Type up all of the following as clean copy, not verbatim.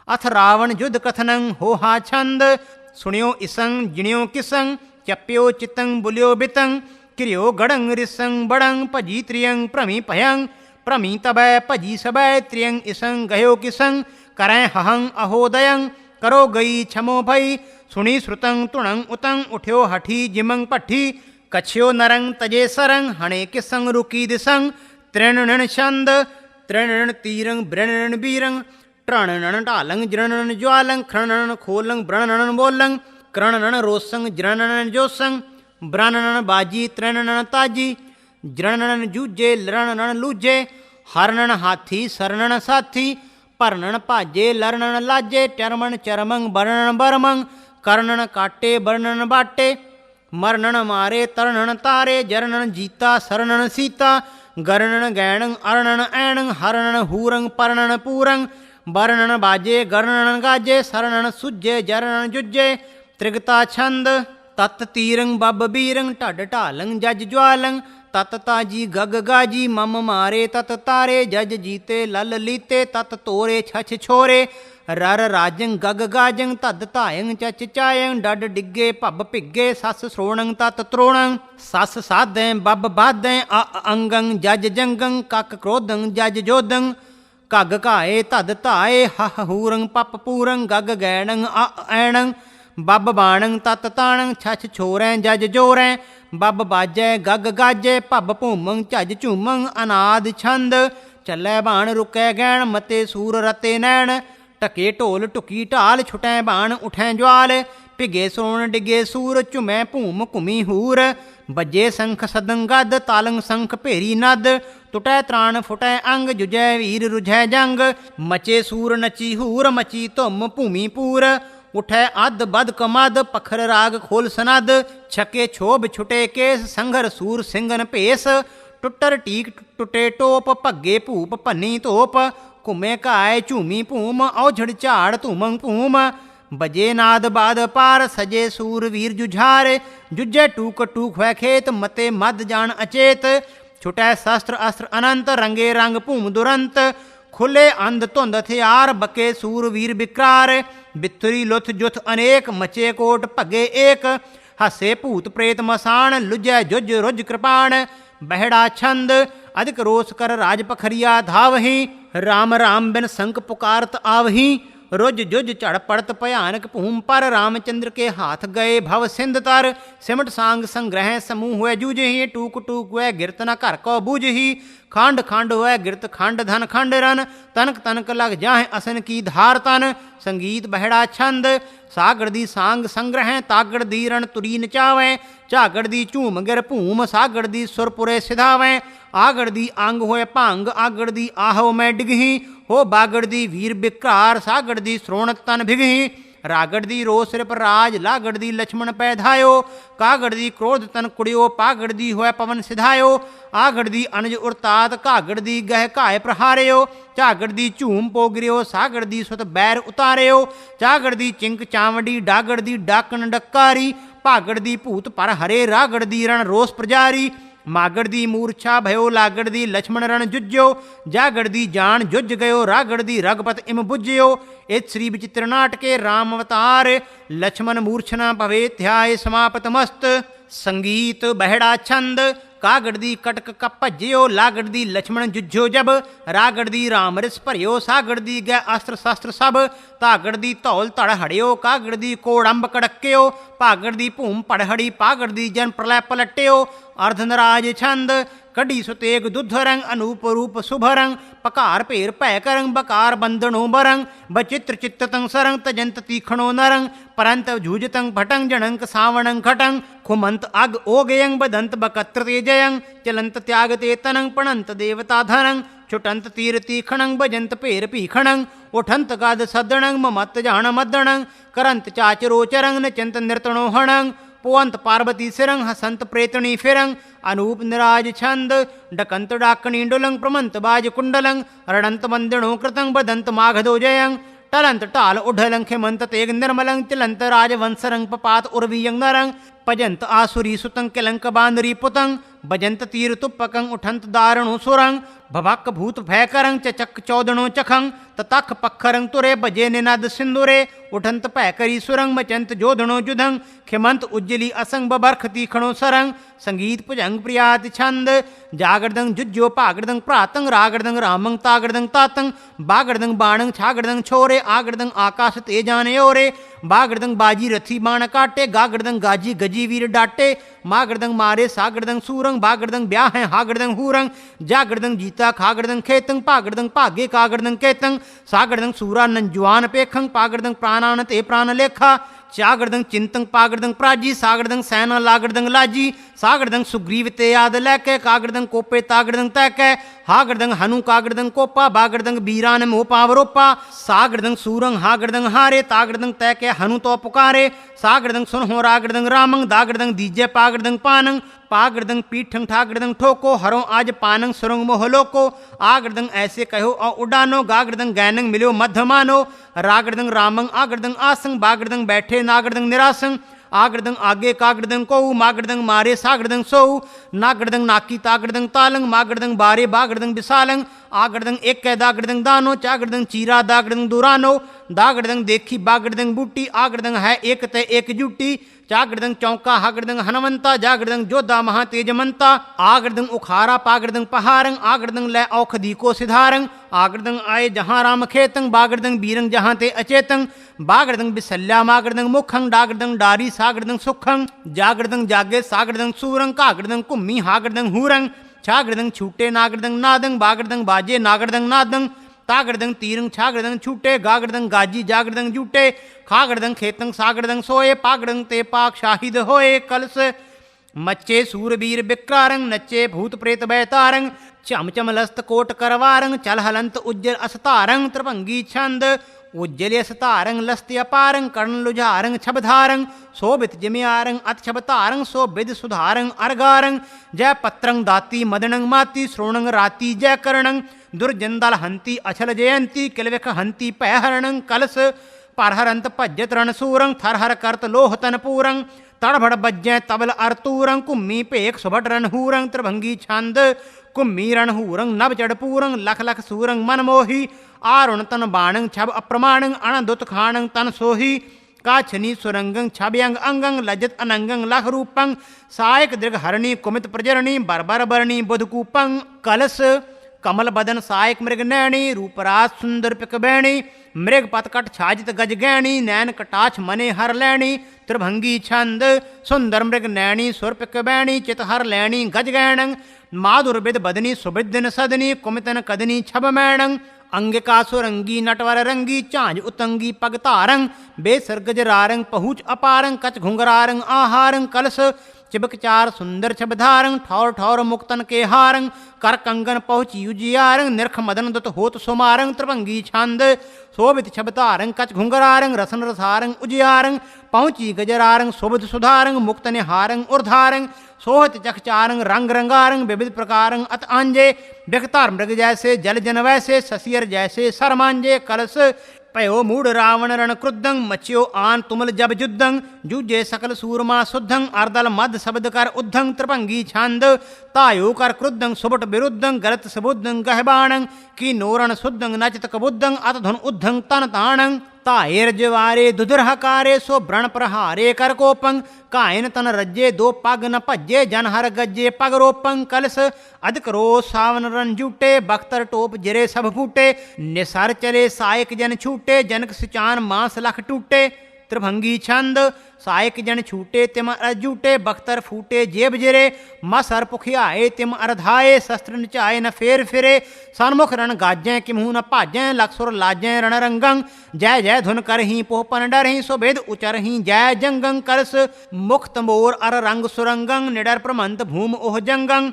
अथ रावण युद्ध कथनं होहा छंद। सुनियो इसं जिणियो किसं चप्यो चितं बुलियो बितं क्रियो गड़ं रिसं बड़ं पजी त्रियं प्रमी पयं प्रमी तबै पजी सबै त्रियं इसं गयो किसं करें हहं अहोदयं करो गई छमो भई सुनी श्रुतं तुणं उतं उठ्यो हठी जिमं पट्ठी कछ्यो नरं तजे सरं हणे किसं रुकी दिसं त्रिणन छंद। त्रिणन तीरं ब्रणन बीरं ट्रणन टालं जृणन ज्वालं खृणन खोलं ब्रणन बोलं करणन रोसं जृणन जोसं ब्रणन बाजी त्रिणन ताजी जृणन जूजे लरणन लूजे हरणन हाथी शरणन साथी परनन भाजे लरणन लाजे टरमन चरमं बरणन बरमं कर्णन काटे बरणन बाटे मरणन मारे तरणन तारे जरणन जीता शरणन सीता गरणन गैणं अरणन ऐणं हरणन हूरं परणन पूरं बरणन बाजे गरणन गाजे शरणन सुजे जरणन जुजे त्रिगता छंद। तत् तीरं बब बीरं टड टालं जज ज्वालं तत् ताजी गग गाजी मम मारे तत् तारे जज जीते लल लीते तत् तोरे छछ छोरे रर राजं गग गाजं तद तायं चच चायं डड डिग्गे भब पिग्गे सस श्रोणं तत् त्रोणं सस साधें बब बाधें अंगं जज जंगं कक क्रोधं जज जोदं कग काए तद ताए हह हूरं पप पूरं गग गैणं ऐणं बब बाणं तत् ताणं छछ छोरें जज जोरें बब बाजै गग गाजे भब भूमं झज झूमं अनाद छंद। चलै बाण रुकै गैण मते सूर रते नैण टके ढोल टुकी ढाल छुटै बाण उठै ज्वाल पिगे सोण डिगे सूर झुमै भूम घुमी हूर बजे संख सदं गद तालंग संख भेरी नद टुटै त्राण फुटै अंग जुजै वीर रुझै जंग मचे सूर नची हूर मची धुम भूमि पूर उठै अद बद कमद पखर राग खोल सनद छके छोब छुटे केस संघर सूर सिंगन भेस टुटर टीक टुटे टोप भग्गे भूप भन्नी धोप घुमे घाए झूमी भूम औझड़ झाड़ धूमं भूम बजे नाद बाद पार सजे सूर वीर जुझार जुझे टूक टूक है खेत मते मद जान अचेत छुटै शस्त्र अस्त्र अनंत रंगे रंग भूम दुरंत खुले अंध धुंध हथियार बके सूर वीर विकरार बिथुरी लुथ जुथ अनेक मचे कोट भगे एक हसे भूत प्रेत मसान लुझै जुझ रुझ कृपाण बहड़ा छंद। अधिक रोष कर राज पखरिया धावही राम राम बिन संक पुकारत आवही रुझ जुझ चढ़ पड़त भयानक भूम पर रामचंद्र के हाथ गए भव सिंध तर सिमट सांग संग्रह समूह हुए जूझ ही टूक टूक हुए गिरत न घर को बूझ ही खांड खांड हुए गिरत खंड धन खंड रन तनक तनक लग जाहे असन की धार तन संगीत बहड़ा छंद। सागड़ दी सांग संग्रह तागड़ दी रण तुरी नचावें झागड़ दी झूम गिर भूम सागड़ दी सुरपुरे सिधावें आगड़ दी अंग होए भंग आगड़ दी आहव मैं डिगही हो बागड़ दी वीर बिकार सागड़ दी श्रोणक तन भिगही रागड़ दी रो सिर पर राज लागड़ दी लक्ष्मण पैधायो कागड़ दी क्रोध तन कुड़ियो पागड़ दी होए पवन सिधायो आगड़ दी अनज उड़तात कागड़ दी गह घाय प्रहारयो झागड़ दी झूम पोगरियो सागड़ दी सुत बैर उतारियो झागड़ दी चिंक चावड़ी डागड़ दी डाकन डकारी भागड़ दी भूत पर हरे रागड़ दी रण रोस प्रजारी मागड़ दी मूर्छा भयो लागड़ दी लक्ष्मण रण जुज्यो जागड़ दी जान जुज गयो रागड़ दी रघुपत इम बुज्यो इत श्री विचित्र नाटके राम अवतार लक्ष्मण मूर्छना भवे ध्याय समापत मस्त। संगीत बहड़ा छंद कागड़ दी कटक कप भज्यो लागड़ दी लक्ष्मण जुज्यो जब रागड़ दी राम रिस भरियो सागड़ दी गै अस्त्र शस्त्र सब तागड़ दी धौल धड़ हड़ियो कागड़ दी कोड़ंब कड़क्यो भागड़ दी भूम पड़हड़ी पागड़ दी जन प्रलय पलट्यो अर्धनराज छंद कड़ी सुतेग दुध रंग अनूप रूप शुभ रंग पकार भेर भय करंग बकार बंदनो बरंग बचित्र चित्ततं सरंग तजंत तीखणो नरंग परंत झूजतं भटंग जनंक सावणं खटंग खुमंत अग ओगयंग बदंत बकत्र तेजयंग चलंत त्याग ते तनंग पणंत देवता धनंग छुटंत तीर तीखणंग भजंत भेर भीखणंग उठंत गाद सदणंग ममत जान मदणंग करंत चाचरोचरंग नचंत नृतणोहणंग पोअंत पार्वती सिरंग हसंत प्रेतणी फिरंग अनूप निराज छंद डकंत डाकणी डुलंग प्रमंत बाज कुंडलंग रणंत मंदिणो कृतं बदंत माघदो जयंग टलंत टाल उढलंग खेमंत तेग निर्मलंग तिलंत राजवंसरंग पपात उर्वीयंग नरंग पजंत आसुरी सुतं किलंक बांदरी पुतं बजंत तीर तुपकं उठंत दारणु सुरंग भभक भूत भयकरं चचक चौदणो चखं ततख पखरं तुरे बजे निनाद सिंदुरे उठंत पैकरी सुरंग मचंत जोधणो जुधं खिमंत उज्जली असंग बबरख तीखणो सरंग संगीत पुजंग प्रियाति छंद जागरदंग जुज्जो पागरदंग प्रातंग रागरदंग रामंग तागरदंग तातंग बागरदंग बाणंग छागरदंग छोरे आगरदंग आकाश तेजाने ओरे बागरदंग बाजी रथी बाण काटे गागरदंग गाजी गजी वीर डाटे मागरदंग मारे सागरदंग सूरंग बागरदंग ब्याह हागरदंग हूरंग जागरदंग जीता खागरदंग खेतंग पागरदंग पागे कागरदंग केतंग सागरदंग सूरा नंजुआन पेखंग पागरदंग प्राणान ते प्राण लेखा चागरदंग चिंतंग पागरदंग प्राजी सागरदंग सैना लागरदंग लाजी सागरदंग सुग्रीव ते याद लैके कागरदंग कोपे तागरदंग तैके हागरदंग हनु कागरदंग कोपा बागरदंग बीरान मोह पावरोपा सागरदंग सूरंग हागरदंग हारे तागरदंग तैके हनु तो पुकारे सागरदंग सुनहो रागरदंग रामंग दागरदंग दीजे पागरदंग पानंग पागरदंग पीठंग ठागरदंग ठोको हरो आज पानंग सुरंग मोहलोको आगरदंग ऐसे कहो और उडानो गागरदंग गैनंग मिलो मध्यमानो रागरदंग रामंग आगरदंग आसंग बागरदंग बैठे नागरदंग निरासंग आगरदंग आगे कागरदंग को मागरदंग मारे सागरदंग सो नागरदंग नाकी तागरदंग तालंग मागरदंग बारे बागरदंग विशालंग आगरदंग एक कै दागरदंग दानो चागरदंग चीरा दागरदंग दुरानो दागरदंग देखी बागरदंग बूटी आगरदंग है एक ते एक जूटी चागरदंग चौका हागरदंग हनुमंता जागरदंग जोधा महातेजमंता आगरदंग उखारा पागरदंग पहारंग आगरदंग लै औखदी को सिधारंग आगरदंग आए जहाँ राम खेतंग बागरदंग बीरंग जहाँ ते अचेतंग बागरदंग बिसल्या मागरदंग मुखंग डागरदंग डारी सागरदंग सुखंग जागरदंग जागे सागरदंग सूरंग कागरदंग कुम्मी हागरदंग हूरंग छागरदंग छूटे नागरदंग नादंग बागरदंग बाजे नागरदंग नादंग तागरदंग तीरंग छागरदंग छूटे गागरदंग गाजी जागरदंग जूटे खागरदंग खेतंग सागरदंग सोए पागरदंग ते पाक शाहिद होए कलस मच्चे सूरबीर बिक्रारंग नच्चे भूत प्रेत बैतारंग चमचम लस्त कोट करवारंग चल हलंत उज्जल असतारंग त्रिभंगी छंद उज्जल असतारंग लस्त अपारंग कर्ण लुझारंग छबधारंग शोभित जिम्यारंग अत छबतारंग शोभित सुधारंग अर्गारंग जय पत्रंग दाती मदनंग माती श्रोणंग राती जय करणंग दुर्जंदल हंती अछल जयंती किलविख हंती पैहरणंग कलस परहरंत भज्जत रणसूरंग थरहर करत लोहतन पूरंग तड़भड़ बज्जै तबल अरतूरंग कुम्मी पेख सुभट रणहूरंग त्रिभंगी छंद कुम्मी रणहूरंग नभ चढ़पूरंग लख लख सूरंग मनमोही आरुण तन बाणंग छब अप्रमाणंग अणदुत खाणंग तन सोही काछनी सुरंगंग छब्यंग अंगंग लज्जत अनंगंग लख रूपंग सायक दीर्घ हरणी कुमित प्रजरणी बरबर बरणी बुधकूपंग कलस कमल बदन सायक मृग नैणी रूपराज सुंदर पिक बैणी मृग पतकट छाजित गज गैणी नैन कटाछ मने हर लैणी त्रिभंगी छंद सुंदर मृग नैणी सुर पिक बैणी चित हर लैणी गज गैणंग माधुर बिद बदनी सुबिदन सदनी कुमितन कदनी छब मैणंग अंगिका सुरंगी नटवर रंगी झांझ उतंगी पग तारंग बेसर गजरारंग पहुँच अपारंग कच घुंघरारंग आहारंग कलस चिबक चार सुंदर छबधारंग ठौर ठौर मुक्तन के हारंग कर कंगन पहुँची उजियारंग निरख मदन दुत होत सुमारंग त्रिभंगी छंद शोभित छबतारंग कच घुंघरारंग रसन रसारंग उजियारंग पहुँची गजरारंग शोभित सुधारंग मुक्त निहारंग उर्धारंग सोहत चखचारंग रंग रंगारंग विविध प्रकारंग अत आंजे व्यक्तार मृग जैसे जल जन वैसे ससियर जैसे सरमांजे कलस पयो मूढ़ रावण रण क्रुद्धंग मच्यो आन तुमल जब जुद्धंग जूझे सकल सूरमा शुद्धंग अर्दल मद शब्द कर उद्धंग त्रिभंगी छंद तायो कर क्रुद्धंग सुबट विरुद्धंग गलत सबुद्धंग गहबाणंग की नोरण शुद्धंग नचित कबुद्धंग अत धुन उद्धंग तन ताणंग ताएर जवारे दुधुरहकारे सो व्रण प्रहारे कर कोपंग कायन तन रज्जे दो पग न भज्जे जन हर गज्जे पग रोपंग कलस अधिक रोज सावन रन जूटे बख्तर टोप जिरे सब फूटे निसर चले सायक जन छूटे जनक सिचान मांस लख टूटे त्रिभंगी छंद सायक जन छूटे तिम अरजूटे बख्तर फूटे जेब जिरे मसर पुखियाए तिम अरधाए शस्त्र निचाए न फेर फिरे सन्मुख रण गाजें किमहू न भाजें लक्षुर लाजें रण रंगंग जय जय धुन कर ही पोहपन डर ही सुभेद उचर ही जय जंगंग करस मुख तंबोर अर रंग सुरंगंग निडर प्रमंत भूम ओह जंगंग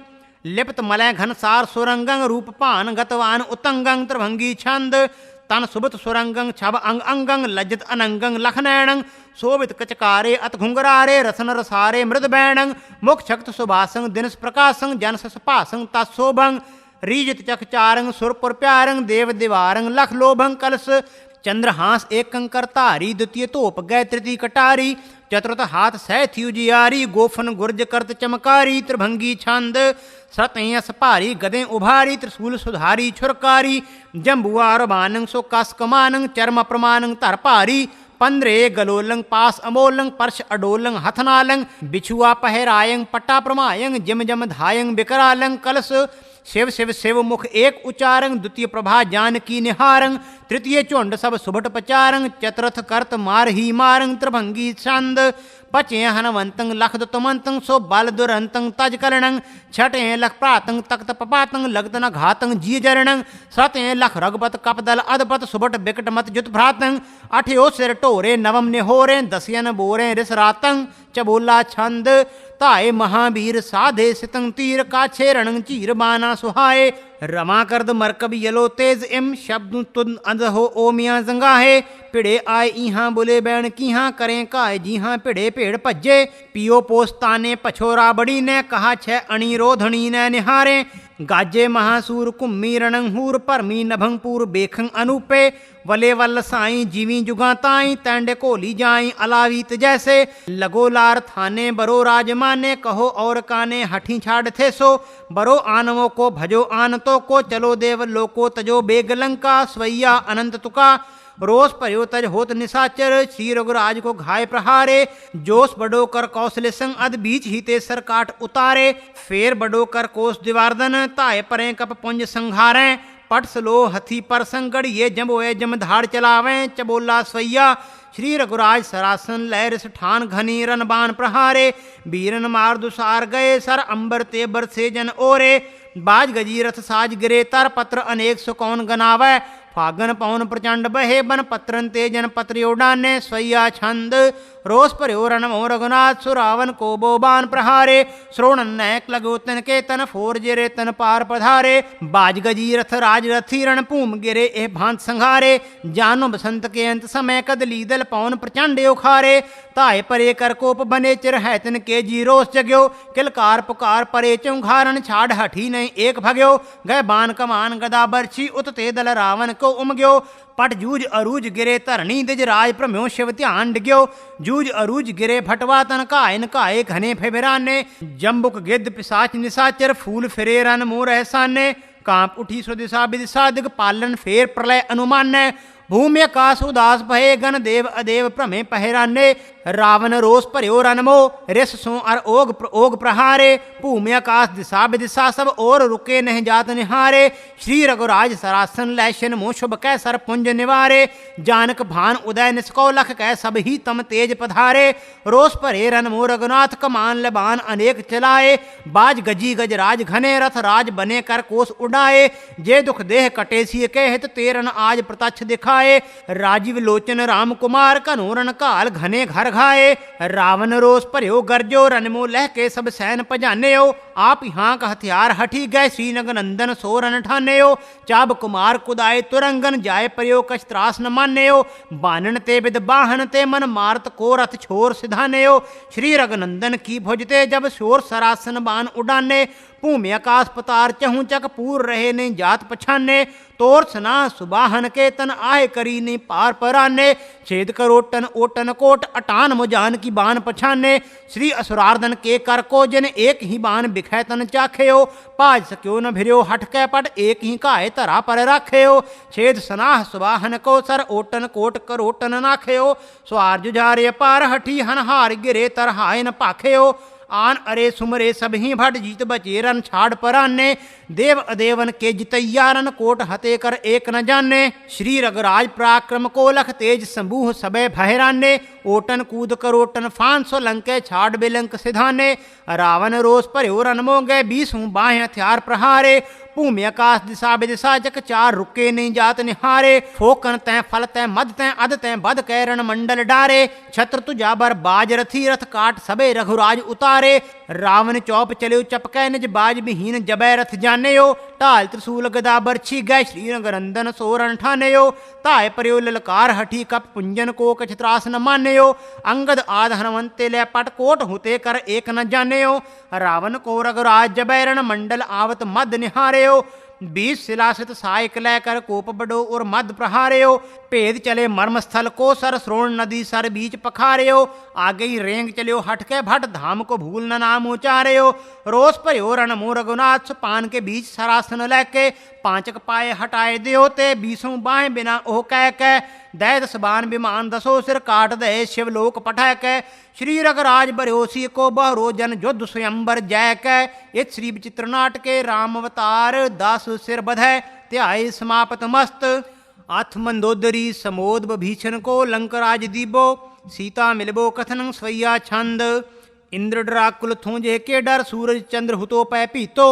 लिप्त मलय घन सार सुरंगंग रूप पान गतवान उतंगंग त्रिभंगी छंद तन सुबत सुरंगंग छब अंग अंगंग लज्जत अनंगंग लखनैणंग शोभित कचकारे अत घुंगरारे रसन रसारे मृद बैणंग मुख छक्त सुभासंग दिनस प्रकाशंग जन सपासंग तत्शोभंग रीजित चखचारंग सुरपुर प्यारंग देव दिवारंग लख लोभंग कलस चंद्रहास एक कंकरतारी, द्वितीय तोप गए, तृतीय कटारी, चतुर्थ हाथ सह थी उजियारी, गोफन गुर्ज करत चमकारी, त्रिभंगी छंद सतयस भारी, गदें उभारी, त्रिशूल सुधारी छुरकारी, जम्बुआर बानंग सो कस कमानंग, चर्म प्रमानंग धर भारी, पंद्रे गलोलंग पास अमोलंग, पर्श अडोलंग हथनालंग, बिछुआ पहरायंग पट्टा प्रमायंग, जिम जम धायंग बिकरालंग, कलश शिव शिव शिव मुख एक उचारंग, द्वितीय प्रभा जानकी निहारंग, तृतीय चुंड सब सुभट पचारंग, चतुर्थ करत मार ही मारंग, त्रिभंगी छंद पचे हनवंतंग लख दुतमंतंग, सो बल दुरंतंग तज करणंग, छठे लख प्रातंग तख्त पपातंग, लगत न घातंग जी जरणंग, सते लख रघुपत कपदल अदपत, सुबट बिकट मत जुत भ्रातंग, अठयो सिर टोरे नवम निहोरे, दसियन बोरे रिस रातंग, चबोला छंद ताए महावीर साधे सितंग, तीर काछे रणंग चीर बाना सुहाए, रमा करद मरकब यलो तेज इम, शब्द तुद अंध हो ओमिया जंगाहे, भिड़े आए इहाँ बुले बैण कीहाँ, करें काय जीहाँ भिड़े भेड़ भज्जे, पियो पोस्ताने पछोरा बड़ी ने, कहा छह अणी रोधनी ने निहारे, गाजे महासूर कुम्मी रणंगहूर, परमी नभंगपुर बेखंग अनूपे, वले वल साई जीवी जुगा ताई, तैंडे कोली जाई अलावीत जैसे, लगो लार थाने बरो राजमाने, कहो और काने हठी छाड़ थे सो, बरो आनवों को भजो आनतो को, चलो देव लोको तजो बेगलंका, स्वैया अनंत तुका, रोष पर्यो तज होत निशाचर, श्री रघुराज को घाय प्रहारे, जोश बडो कर कौशल संग, अद बीच ही ते सर काट उतारे, फेर बडो कर कोस दिवारदन, ताए परें कप पुंज संघारें, पट सलो हथी पर संगड़, ये जम्बोए जम धाड़ चलावें, चबोला स्वैया श्री रघुराज सरासन लहर ठान घनी रन बाण प्रहारे, बीरन मार दुसार गए सर, अंबर ते बरसे जन ओरे, बाज गजी रथ साज गिरे तर, पत्र अनेक सुकौन गनावै, फागन पवन प्रचंड बहे, बन पत्रन तेजन पत्र उडाने, स्वैया छंद रोष पर्यो रणमो रघुनाथ, सुरावन को बोबान प्रहारे, श्रोणन नैक लगो तन के तन, फोर जिरे तन पार पधारे, बाज गजी रथ राज रथी रण भूम गिरे एह भांत संघारे, जानो बसंत के अंत समय कद लीदल पवन प्रचंड उखारे, ताए परे कर कोप बने चिर है तन के जी रोष जग्यो, किलकार पुकार परे चौघारण, छाड़ हठी नहीं एक भग्यो, गए बान कमान गदा बरछी, उत ते दल रावण को उमग्यो, पट जूझ अरूज गिरे धरणी दिज राज प्रम्यो शिव ध्यान डिग्यो, जूझ अरूज गिरे भटवा तन कायन काए घने फेबिराने, जम्बुक गिद्ध पिशाच निशाचर, फूल फिरे रन मोर ऐसाने, कांप उठी सुदिशा विदिशा, दिग पालन फेर प्रलय अनुमान्य, भूमि आकाश उदास भये, गण देव अदेव प्रमे पहराने, रावण रोष पर्यो रनमो, रिस सो अर ओग प्रहारे, भूमि आकाश दिशा विदिशा, सब और रुके नहीं जात निहारे, श्री रघुराज सरासन लैशन मोह शुभ कै सर पुंज निवारे, जानक भान उदय निष्कौ लख कै सब ही तम तेज पधारे, रोष परे रनमो रघुनाथ, कमान लबान अनेक चलाए, बाज गजी गज राज घने, रथ राज बने कर कोस उड़ाए, जे दुख देह कटे सी के हित, तेरन आज प्रत्यक्ष दिखाए, राजीव लोचन राम कुमार, कनोरन काल घने घर घाए, रावण रोष पर्यो गर्जो, रनमो लह के सब सैन पजान्यो, आप यहाँ का हथियार हठी गए, श्रीनगर नंदन सोरन ठान्यो, चाब कुमार कुदाए तुरंगन, जाय पर्यो कछ त्रास न मान्यो, बानन ते विद बाहन ते, मन मारत को रथ छोर सिधान्यो, श्री रघुनंदन की भुजते जब शोर सरासन बान उड़ाने, भूमि आकाश पतार चहु चक, पूर रहे ने जात पछाने, तोर सना सुबाहन के तन आए करी ने पार पराने, छेद करोटन ओटन कोट, अटान मुजान की बान पछाने, श्री असुरार्दन के कर को, जिन एक ही बान बिखै तन चाख्यो, पाज सक्यो न भिर्यो हट कै पट, एक ही काए तरा पर राख्यो, छेद सनाह सुबाहन को, सर ओटन कोट करोटन नाख्यो, स्वार जुझारे पार हठी, हनहार गिरे तरहाय न पाख्यो, आन अरे सुमरे सब ही भट, जीत बचेरन छाड़ पराने, देव अदेवन के जितैयारन, कोट हते कर एक न जाने, श्री रघुराज पराक्रम को लख, तेज समूह सबे भयराने, ओटन कूद करोटन फान सो लंके, छाड़ बिलंक सिधाने, रावण रोष पर्यो रनमो गए, 20 बाहें हथियार प्रहारे, भूमि आकाश दिशा विदिशा, जक चार रुके नहीं जात निहारे, फोकन तै फल तै मद तै अध तै बद कैरण मंडल डारे, छत्र तुझा बर बाज रथी, रथ काट सबे रघुराज उतारे, रावण चौप चलो चपकै, निज बाज विहीन जबै रथ जान्यो, ढाल त्रिशूल गदा बरछी गए, श्री रघुनंदन सोरन ठान्यो, ताए पर्यो ललकार हठी, कप पुंजन को कछ त्रास न मान्यो, अंगद आद हनुमंते ले पट, कोट हुते कर एक न जान्यो, रावण को रघुराज जबै रण मंडल आवत मद निहारे, 20 शिलासित सायक लैकर कोप बडो और मद प्रहार्यो, भेद चले मर्म स्थल को सर श्रोण नदी सर बीच पखारियो आगे ही रेंग चलियो हटके भट धाम को भूल न नाम उचारियो रोस पर्यो रण मो रघुनाथ पान के बीच सरासन लैके पांचक पाए हटाए दियो ते बीसों बाहें बिना ओह कह दै दस बान विमान दसो सिर काट दे शिवलोक पठै कै श्री रघुराज बरयोसी को बहरो जन युद्ध स्वयंबर जय कै इत श्री विचित्र नाटके राम अवतार 10 सिर बधै त्याय समापत मस्त अथ मंदोदरी समोद भीषण को लंकराज दीबो सीता मिलबो कथन स्वैया छंद इंद्र डराकुल थोंजे के डर सूरज चंद्र हुतो पै पीतो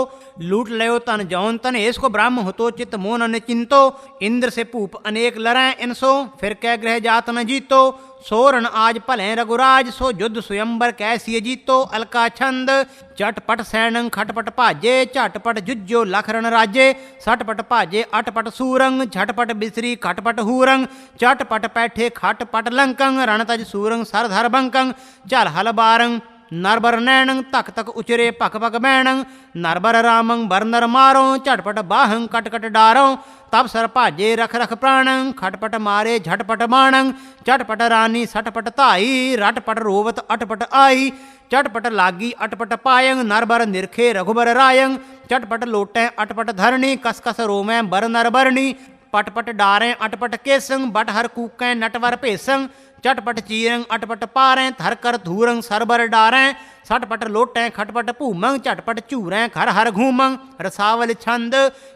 लूट लयो तन जौन तन इसको ब्रह्म हुतो चित मोन न चिंतो इंद्र से पूप अनेक लड़ै इनसो फिर कै ग्रह जात न जीतो सोरण आज भलें रघुराज सो युद्ध स्वयंबर कैसी जीतो अलका छंद चटपट सैनंग खटपट भाजे झटपट जुज्जो लखरण राजे सटपट भाजे अटपट सूरंग झटपट बिसरी खटपट हूरंग चटपट पैठे खटपट लंकंग रणतज सूरंग सरधर बंकंग चल हल बारंग नरबर नैणंग तक तक उचरे पक पक बैणंग नरबर रामंग बर नर मारो झटपट बाहंग कट कट डारो तब सर भाजे रख रख प्राणंग खटपट मारे झटपट बाणंग चटपट रानी सटपट ताई रटपट रोवत अटपट आई चटपट लागी अटपट पायंग नरबर निरखे रघुबर रायंग चटपट लोटें अटपट धरणी कस कस रोमें बर नर बरणी पटपट डारें अटपट केसंग बट हर कूकें नटवर भेसंग चटपट चीरंग अटपट पारें थर कर धूरंग सरबर डारें सटपट लोटें खटपट भूमंग चटपट चूरें खर हर घूमंग रसावल छंद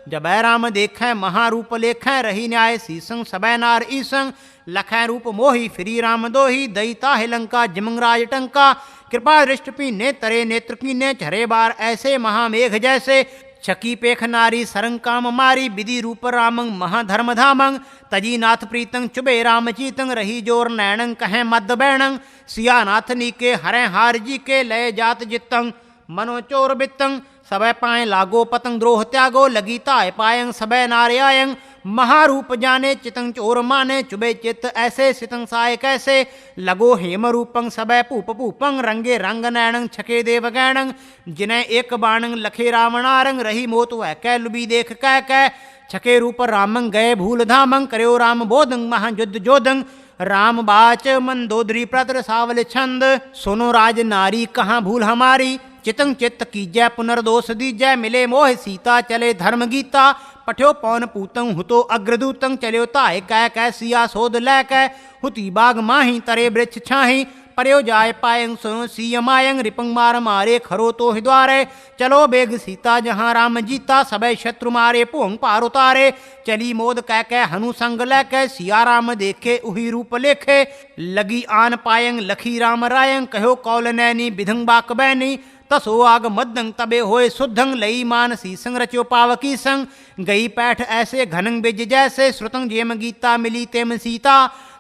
जबै राम देखें महारूप लेखें रही न्याय सीसंग सबै नार ईसंग लखें रूप मोही फिरी राम दोही दईता लंका जिमंगराज टंका कृपा दृष्ट पीने तरे नेत्र कीने झरे बार ऐसे महामेघ जैसे छकी पेख नारी सरंग काम मारी विधि रूप रामंग महाधर्म धामंग तजी नाथ प्रीतंग चुबे राम चीतंग रही जोर नैणंग कहें मद बैणंग सिया नाथ नीके हरें हार जी के लय जात जितंग मनो चोर बितंग सबे पाए लागो पतंग द्रोह त्यागो लगी ताय पायंग सबे नारे आयंग महारूप जाने चितंग चोर माने चुबे चित्त ऐसे सितंग साय कैसे लगो हेम रूपंग सबे पूप पूपंग रंगे रंग नैणंग छके देव गैणंग जिन्हें एक बाणंग लखे रावणारंग रही मोत वह कै लुबी देख कै छके रूप रामंग गए भूल धामंग करयो राम बोधंग महायुद्ध जोधंग राम बाच मंदोदरी प्रतर सावल छंद सुनो राज नारी कहाँ भूल हमारी चितंग चित्त कीजय पुनर्दोष दीजय मिले मोह सीता चले धर्म गीता पठ्यो पौन पूतंग हुतो अग्रदूतंग चल्यो ताय कै सिया सोध लै कै हुती बाग माही तरे वृक्ष छाही पर्यो जाय पायंग सुनो सीय मायंग रिपंग मार मारे खरो तो हिद्वारे चलो बेग सीता जहाँ राम जीता सबे शत्रु मारे पोंग पार उतारे चली मोद कै हनु संग लै कै सिया राम देखे उही रूप लेखे लगी आन पायंग लखी राम रायंग कहो कौल नैनी बिधंग बाक बैनी तसो आग मद्दंग तबे होए शुद्धंग लई मानसी संग रचो पावकी संग गई पैठ ऐसे घनंग बिज जैसे श्रुतंग जेम गीता मिली तेम सीता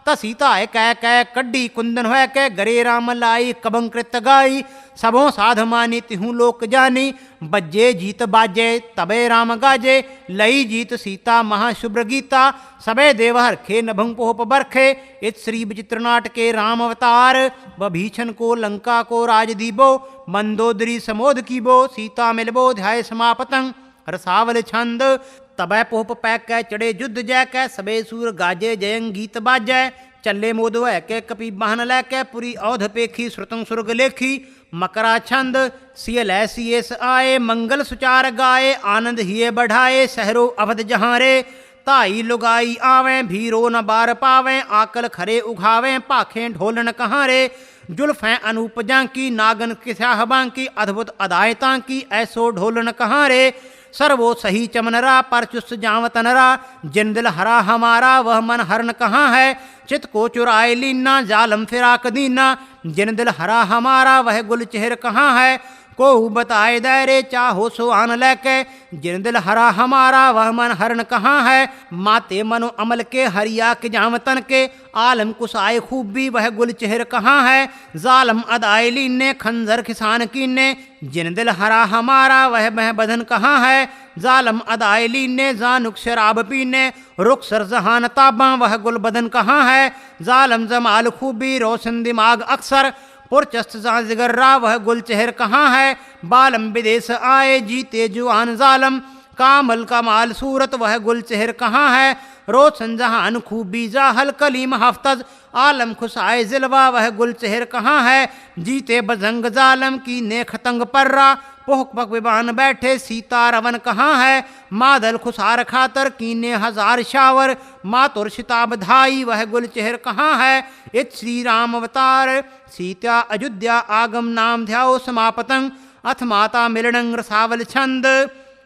त सीता कै कड्डी कुंदन है कै गरे राम लाई कबंग कृत गाई सबों साध मानी तिहूँ लोक जानी बज्जे जीत बाजे तबे राम गाजे लई जीत सीता महाशुभ्र गीता सबे देव हरखे नभंग पोप बरखे इत श्री विचित्र नाटके राम अवतार बभीषण को लंका को राज दीबो मंदोदरी समोद कीबो सीता मिलबो ध्याय समापतंग रसावल छंद तबै पोप पैक कै चढ़े युद्ध जय कै सबे सूर गाजे जयंग गीत बाजै चले मोद वह कै कपि बहन लै कै पुरी औध पेखी श्रुतंग सुर्ग लेखी मकरा छंद सियल ऐसी आए मंगल सुचार गाए आनंद हिये बढ़ाए सहरो अवध जहाँ रे ताई लुगाई आवें भीरो न बार पावें आकल खरे उघावें पाखें ढोलन कहाँ रे जुल्फें अनूपजां की नागन किस्याहबां की अद्भुत अदायतां की ऐसो ढोलन कहाँ रे सर्वो सही चमनरा पर चुस्त जावतनरा जिन दिल हरा हमारा वह मन हरन कहाँ है चित को चुराए लीना जालम फिराक दीना जिन दिल हरा हमारा वह गुल चेहर कहाँ है को बताए दैरे चाहो सो आन लैके जिन दिल हरा हमारा वह मन हरण कहाँ है माते मनो अमल के हरिया के जामतन के आलम कुसाए खूबी वह गुल चेहर कहाँ है जालम अदाए लीने खंजर किसान कीने जिन दिल हरा हमारा वह बदन कहाँ है जालम अदाए लीने जानुक शराब पीने रुख सर जहान ताबा वह गुल बदन कहाँ है जालम जमाल खूबी रोशन दिमाग अक्सर पुरचस्त जिगर्रा वह गुल चेहर कहाँ है बालम विदेश आए जीते जुआन जालम कामल कमाल सूरत वह गुल चेहर कहाँ है रोशन जहान खूबी जाहल कलीम हफ्तज आलम खुशाए जिलवा वह गुल चेहर कहाँ है जीते बजंग जालम की ने खतंग पर्रा पोहक पक विबान बैठे सीता रवन कहाँ है मादल खुसार खातर कीने हजार शावर मातुर शिताब धाई वह गुल चेहर कहाँ है इत श्री राम अवतार सीता अयोध्या आगम नाम ध्याओ समापतंग अथ माता मिलनंग रसावल छंद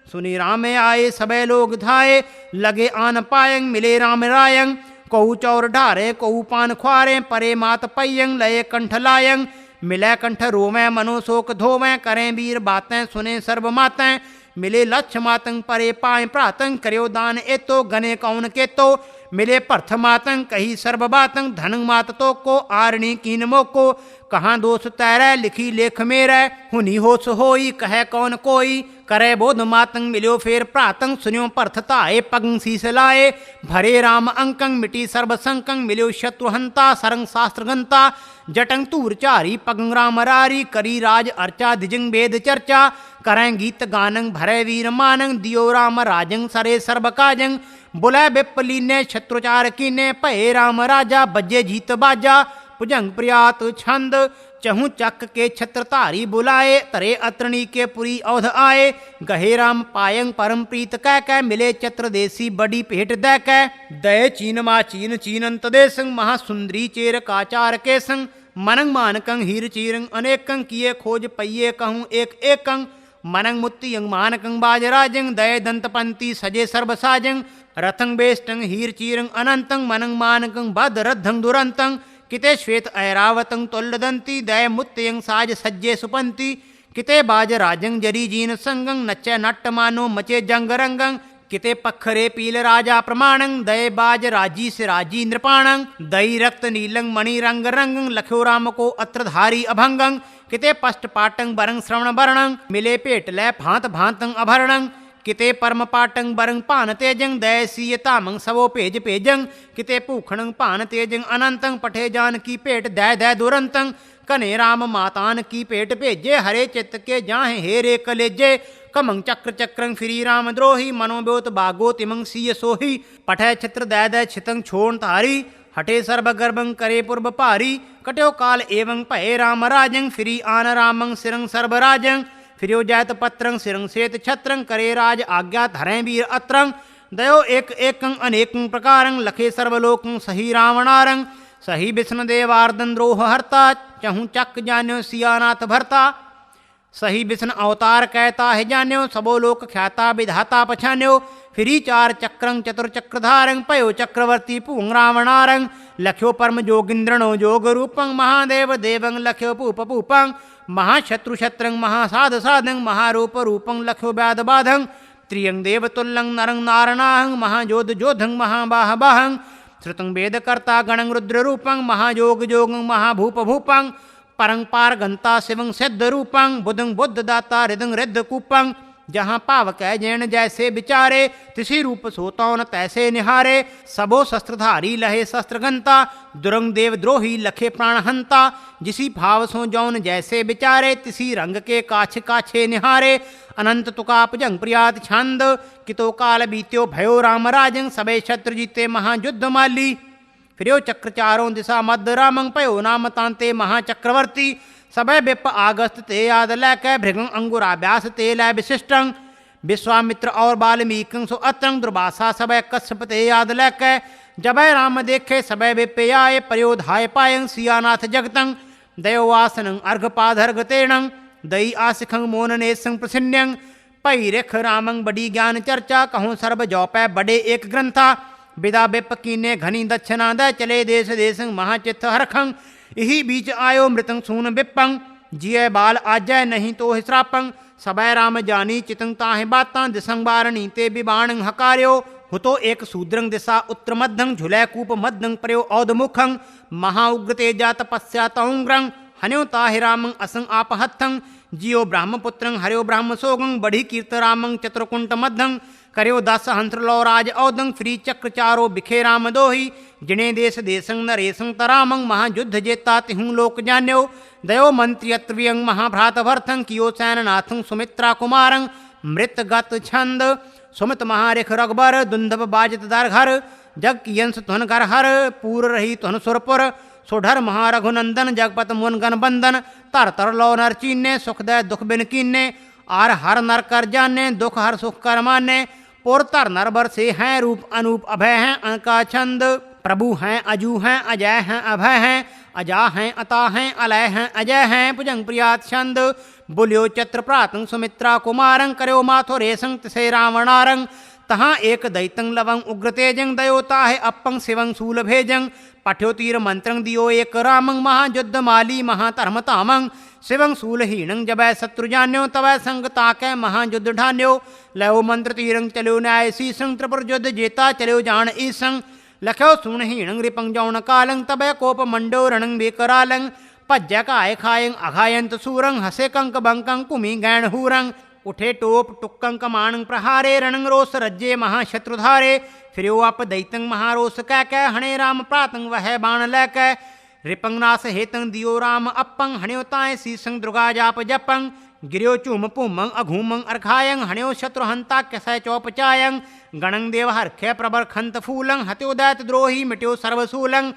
सुनी राम आए सबे लोग धाये लगे आन पायंग मिले राम रायंग कऊ चौर ढारे कऊ पान ख्वारे परे मात पयंग लये कंठ लायंग मिले कंठ रोवें मनोशोक धोवें करें वीर बातें सुने सर्व मातें मिले लक्ष्य मातंग परे पाए प्रातंग करियो दान एतो गने कौन के तो मिले पर्थ मातंग कही सर्व बातंग धनंग मात तो को आरणी कीन मोको कहाँ दोष तैरै लिखी लेख मेरै हुनी होश होई कहे कौन कोई करे बोध मातंग मिल्यो फेर प्रातंग सुन्यो पर्थ ताए पगंग शीस लाए भरे राम अंकंग मिटी सर्व संकंग मिल्यो शत्रुहंता सरंग शास्त्रगंता जटंग तूर चारी पगंग राम रारी करी राज अर्चा दिजंग वेद चर्चा करें गीत गानंग भरे वीर मानंग दियो राम राजंग सरे सर्व काजंग बुलै बिपली ने शत्रुचार कीने पहे राम राजा बजे जीत बाजा भुजंग प्रियात छंद चहु चक के छत्रधारी बुलाए तरे अत्रणी के पुरी औध आए गहे राम पायंग परम प्रीत कह मिले चत्र देसी बड़ी भेंट दै दय चीन मा चीन चीनंत देसंग महासुंदरी चेर काचार के संग मनंग मानकंग हीर चीरंग अनेकंग किए खोज पइये कहूँ एक एकंग मनंग मुत्तियंग मानकंग बाजराजंग दय दंतपंती सजे सर्व साजंग रथंग बेष्टंग हीर चीरंग अनंतंग मनंग मानकंग बद रद्धंग दुरंतंग किते श्वेत ऐरावतंग तोल्लदंती दय मुत्तयंग साज सज्जे सुपंती किते बाज राजंग जरी जीन संगंग नच्चे नट्ट मानो मचे जंग रंगंग किते पखरे पील राजा प्रमाणंग दय बाज राजी से राजी नृपाणंग दई रक्त नीलंग मणि रंग रंगंग लख्यो राम को अत्रधारी अभंगंग किते पष्ट पाटंग बरंग श्रवण बरणंग मिले पेट लय भांत भांतंग अभरणंग किते परम पाटंग बरंग पान तेजंग दय सीयतामंग सबो पेज पेजंग किते पूखणंग पान तेजंग अनंतंग पठे जान की पेट दय दय दुरंतंग कने राम मातान की पेट भेजे हरे चित्त के जाहे हेरे कलेजे कमंग चक्र चक्रंग फिरी राम द्रोही मनोब्योत बागो तिमंग सीय सोही पठे छित्र दय दय छितंग छोण तारी हटे सर्व गर्भंग करे पूर्व पारी कट्यो काल एवं पहे राम राजंग फिरी आन रामंग सिरंग सर्व राजंग फिर्यो जैत पत्रंग सिरंग सेत छत्रंग करे राज आज्ञा धरें वीर अत्रंग दयो एक एकंग अनेकं प्रकारंग लखे सर्वलोकं सही रावणारंग सही विष्णु देवार्दन द्रोह हरता चहु चक जान्यो सियानाथ भरता सही विष्णु अवतार कहता है जान्यो सबो लोक ख्याता विधाता पछान्यो फिरी चार चक्रंग चतुर्चक्रधारंग पयो चक्रवर्ती पुंग रावणारंग लख्यो परम जोगिंद्रणो जोग रूपंग महादेव देवंग लख्यो पूप पूपंग महाशत्रु शत्रंग महासाध साधंग महारूप रूपंग लख्यो व्याध बाधंग त्रियंग देवतुल्लंग नरंग नारणाहंग महाजोध जोधंग महाबाह बाहंग श्रुतं वेदकर्ता गणंग रुद्र रूपंग महायोग जोगंग महाभूप भूपंग परंग पार गंता शिवंग सिद्ध रूपंग बुधंग बुद्ध दाता हृदंग रिद्ध कूपंग जहाँ पावक है जैन जैसे विचारे तिसी रूप सोतौन तैसे निहारे सबो शस्त्रधारी लहे शस्त्रघंता दुरंग देव द्रोही लखे प्राणहंता जिसी भाव सो जौन जैसे विचारे तिसी रंग के काछ काछे निहारे अनंत तुका भुजंग प्रियात छंद कितो काल बीत्यो भयो राम राजंग सबे शत्रु जीते महायुद्ध माली फिर्यो चक्र चारों दिशा मध्य रामंग पयो नाम तांते महाचक्रवर्ती सबे विप आगस्त ते याद लैके भृगं अंगुराभ्यास ते लय विशिष्टंग विश्वामित्र और बाल्मीकं सो अत्रंग दुर्वासा सबे कश्यप ते याद लैके जबै राम देखे सबे विप्य आए प्रयोधाय पायंग सियानाथ जगतंग दयोवासनं अर्घपाधर्घ तेणंग दई आसिखंग मोनने संग प्रसिन्यंग पई रेख रामंग बड़ी ज्ञान चर्चा कहूँ सर्व जौपै बड़े एक ग्रंथा विदा विप कीने घनी दक्षिणा द चले देश देशंग महाचित्त हरखंग यही बीच आयो मृतंग सून विपंग जिय बाल आजय नहीं तो हिस्रापंग सबय राम जानी चितंग ताहे बातां दिसंग बारणी ते बिबाणंग हकार्यो हुतो एक शूद्रंग दिशा उत्तर मध्यंग झुलय कूप मध्यंग प्रयो औदमुखंग महाउग्र तेजा तपस्या तौंग्रंग हन्यो ताहि रामंग असंग आपहत्थंग जियो ब्राह्मपुत्रंग हर्यो ब्राह्म सोगंग बढ़ी कीर्त रामंग चतुर्कुंट मध्यंग कर्यो दस हंत्र लौ राज औदंग फ्री चक्र चारो बिखे राम दोही जिने देश देसंग नरेसंग तरामंग महायुद्ध जेता तिहूं लोक जान्यो दयो मंत्री अत्रियंग महाभ्रात भर्थंग कियो सैननाथंग सुमित्रा कुमारंग मृत गत छंद सुमित महारेख रघबर दुंदभ बाजत दरघर जग कियंस तुहन घर हर पूर रही तुहन सुरपुर सोढ़र महारघुनंदन जगपत मुन गण बंदन तर तर लो नर चीने सुख दय दुख बिन कीने आर हर नर कर जाने दुख हर सुख कर माने पुर तर नर बर से हैं रूप अनूप अभय हैं अनका छंद प्रभु हैं अजू हैं अजय हैं अभय हैं अजा हैं अता हैं अलय हैं अजय हैं भुजंग प्रियात छंद बुल्यो चत्र प्रातंग सुमित्रा कुमारंग करो माथो रेसंग तिसे रावणारंग तहाँ एक दैतंग लवंग उग्र तेजंग दयोता है अपंग शिवंग शूल भेजंग पठ्यो तीर मंत्रंग दियो एक रामंग महायुद्ध माली महाधर्म तामंग शिवंग शूल हीणंग जबै शत्रु जान्यो तवै संग ताकै महायुद्ध ढान्यो लयो मंत्र तीरंग चलो न्याय शीसंग त्रिपुर युद्ध जेता चलो जान ईसंग लख्यो सुन हीणंग रिपंग जौन कालंग तबै कोप मंडो रणंग बेकरालंग भज्य काय खायंग अघायंत सूरंग हसे कंक बंकंग कुमी गैण हूरंग उठे टोप टुक्कंक माणंग प्रहारे रणंग रोस रज्जे महाशत्रुधारे फिरो अप दैतंग महारोस कै हणे राम प्रातंग वह बाण लैक रिपंगनास हेतंग दियो राम अपंग हण्यो ताय सीसंग दुर्गा जाप जपंग गिर्यो चूम पुमंग अघूमंग अर्घायंग हण्यो शत्रुहंता कसय चौपचायंग गणंग देव हर्ख्य प्रबर खंत फूलंग हत्यो दैत द्रोही मिट्यो सर्वसूलंग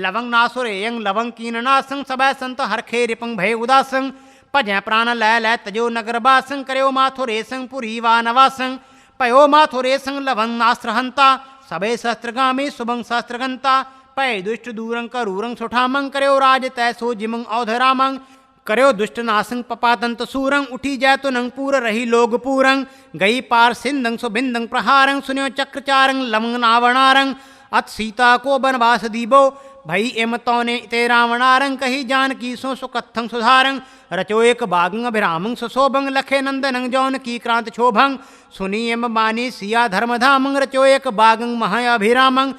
लवंग नासुरेयंग लवंग कीननासंग सबय संत हरखे रिपंग भय उदासंग भजय प्राण लय लय तजो नगर बासंग करयो माथो रेसंग पुरी वा नवासंग पयो माथो रेसंग लवंग नास्त्रहंता सबे शस्त्रगामी सुबंग शस्त्रगंता पय दुष्ट दूरंग करूरंग सुठामंग करयो राज तैसो जिमंग औधरामंग करयो दुष्ट नासंग पपातंत सूरंग उठी जैतु नंग पूर रही लोग पूरंग गई पार सिंदंग सुबिंदंग प्रहारंग सुन्यो चक्रचारंग लमंग नावणारंग अत सीता को बनवास दीबो भई एम तौने ते रावणारंग कही जान की सो सुकत्थंग सुधारंग रचो एक बागंग अभिरामंग सुशोभंग लखे नंदनंग जौन की क्रांत शोभंग सुनी एम बानी सिया धर्मधामंग रचो एक बागंग महाअभिरामंग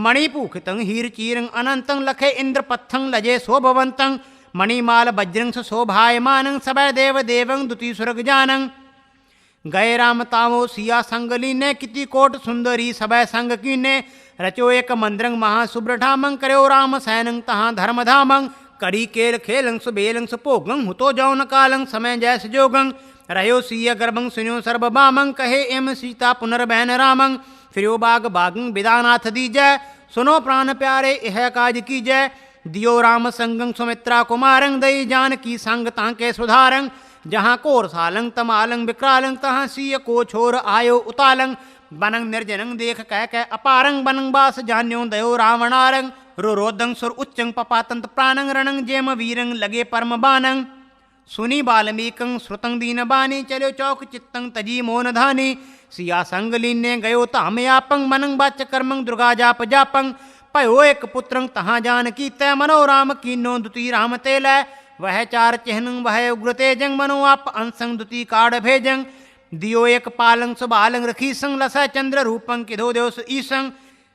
मणिपूखितंग हीर चीरंग अनंतंग लखे इंद्र पत्थंग लजे शोभवंतंग मणिमाल वज्रंग शोभायमानंग सबय देव देवंग दुति सुरग जानंग गए राम तावो सिया संग लीने किति कोट सुंदरी सबय संग कीने रचो एक मंद्रंग महासुब्रठामंग करयो राम सैनंग तहाँ धर्मधामंग करी केल खेलंग सुबेलंग सुपोगंग हुतो जौन कालंग समय जैस जोगंग रहो सिय गर्भंग सुन्यो सर्व बामंग कहे एम सीता पुनर्बहन रामंग फिरो बाग बागंग बिदानाथ दीजय सुनो प्राण प्यारे यह काज कीजय दियो राम संगंग सुमित्रा कुमारंग दई जान की संग तांके सुधारंग जहाँ कोर सालंग तमालंग विकरालंग तहाँ सीय को छोर आयो उतालंग बनंग निर्जनंग देख कह अपारंग बनंग बास जान्यो दयो रावणारंग रोरोदंग सुर उच्चंग पपातंत प्राणंग रणंग जेम वीरंग लगे परम बानंग सुनी बाल्मीकंग श्रुतंग दीन बानी चलो चौक चित्तंग तजी मोन धानी सिया संग लीने गयो तामयापंग मनंग बाच कर्मंग दुर्गा जाप जापंग पयो एक पुत्रंग तहाँ जान की तय मनो राम कीनो दुती राम तेलय वह चार चिह्नंग वह उग्र तेजंग मनो आप अंसंग दुती काड़ भेजंग दियो एक पालंग सुबालंग रखी संग लस चंद्र रूपंग किधो देव ईसंग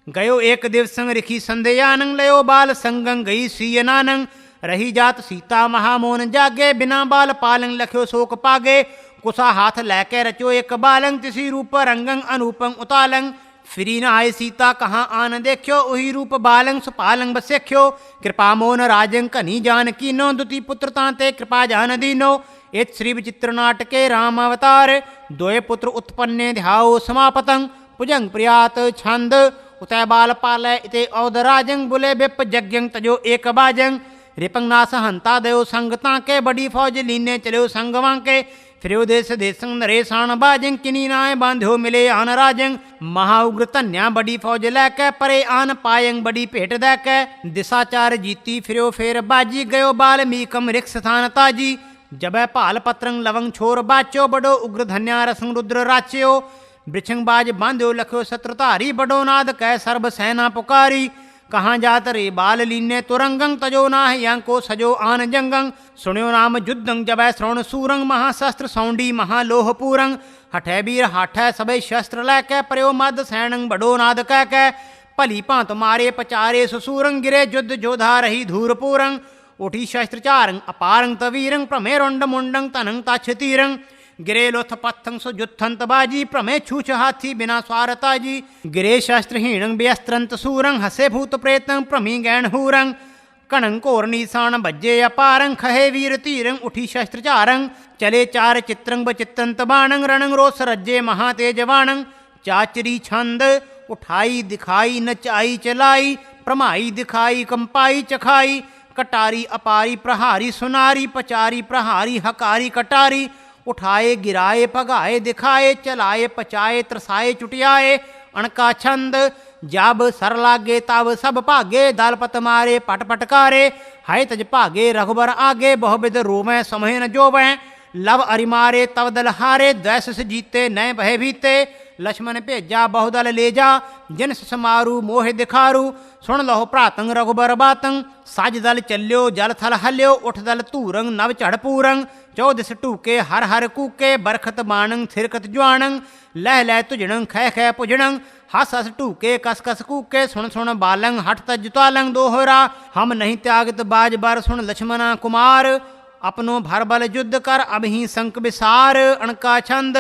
गयो एक दिवसंग रिखी संदेयानंग लयो बाल संगंग गई सीयनानंग रही जात सीता महामोन जागे बिना बाल पालंग लख्यो शोक पागे कुसा हाथ लैके रचो एक बालंग तिसी रूप रंगंग अनूपंग उतालंग फिरी न आय सीता कहाँ आन देखियो उही रूप बालंग सुपालंग बसेख्यो कृपा मोन राजंग कनी जान की नो दुति पुत्र तांते कृपा जान दीनो इत श्री विचित्र नाटके राम अवतार द्वय पुत्र उत्पन्ने ध्याओ समापतंग भुजंग प्रियात छंद उतय बाल पालय इते औदराजंग बुले बिप जग्यंग तजो एक बाजंग रिपंगनास हंता दयो संग तांके बड़ी फौज लीने चलो संग वांके फिरो देश देशंग नरेशान बाजंग किनी नाय बांध्यो मिले आन राजंग महाउग्र तन्या बड़ी फौज लैके परे आन पायंग बड़ी पेट दैके दिशाचार जीती फिरो फेर बाजी गयो बाल्मीकम रिक्ष स्थान ताजी जबै पाल पत्रंग लवंग छोर बाच्यो बड़ो उग्र धन्या रसंग रुद्र राच्यो वृक्षंग बाज बांध्यो लख्यो शत्रुतारी बड़ो नाद कै सर्व सेना पुकारी कहाँ जात रे बाल लीने तुरंगंग तजो नाह यांको सजो आन जंगंग सुण्यो नाम युद्धंग जबै श्रवण सूरंग महाशस्त्र सौंडी महालोह पूरंग हठै वीर हाठै सबे शस्त्र लैके प्रयो मद सैनंग बड़ो नाद कहकै भली भांत मारे पचारे सुसूरंग गिरे युद्ध जोधा रही धूर पूरंग उठी शस्त्र चारंग अपारंग तवीरंग प्रमे रुंड मुंडंग तनंग ताछतीरंग गिरे लोथ पत्थंग सुजुत्थंत बाजी प्रमे छूछ हाथी बिना स्वारताजी गिरे शस्त्र हीणंग व्यस्त्रंत सूरंग हसे भूत प्रेतंग प्रमी गैण हूरंग कणंग कोर निशान बज्जे अपारंग खहे वीर तीरंग उठी शस्त्र चारंग चले चार चित्रंग बचित्रंत बाणंग रणंग रोस रज्जे महातेज वाणंग चाचरी छंद उठाई दिखाई नचाई चलाई, प्रमाई दिखाई कंपाई चखाई, कटारी अपारी प्रहारी सुनारी, पचारी प्रहारी हकारी कटारी, उठाए गिराए भगाए दिखाए, चलाए पचाए त्रसाए चुटियाए। अणका छंद जब सर लागे तब सब भागे, दलपत मारे पट पटकारे, हाय तज भागे रघुबर आगे, बहुविध रोवें समहे न जोवें, लव अरि मारे तब दल हारे, द्वैस से जीते नए भय भीते, लक्ष्मण भेजा बहुदल ले जा, जिन समारू मोह दिखारू, सुन लहो प्रातंग रघुबर बातंग, साज दल चल्यो जल थल हल्यो, उठ दल तूरंग नव चढ़ पूरंग, चौदिस टूके हर हर कूके, बरखत बाणंग थिरकत ज्वाणंग, लह लह तुजणंग खै खै पुजणंग, हस हस टूके कस कस कूके, सुन सुन बालंग हठ तज जुतालंग दोहरा, हम नहीं त्यागत बाज बर, सुन लक्ष्मणा कुमार, अपनो भर बल युद्ध कर अब ही संक विसार। अणका छंद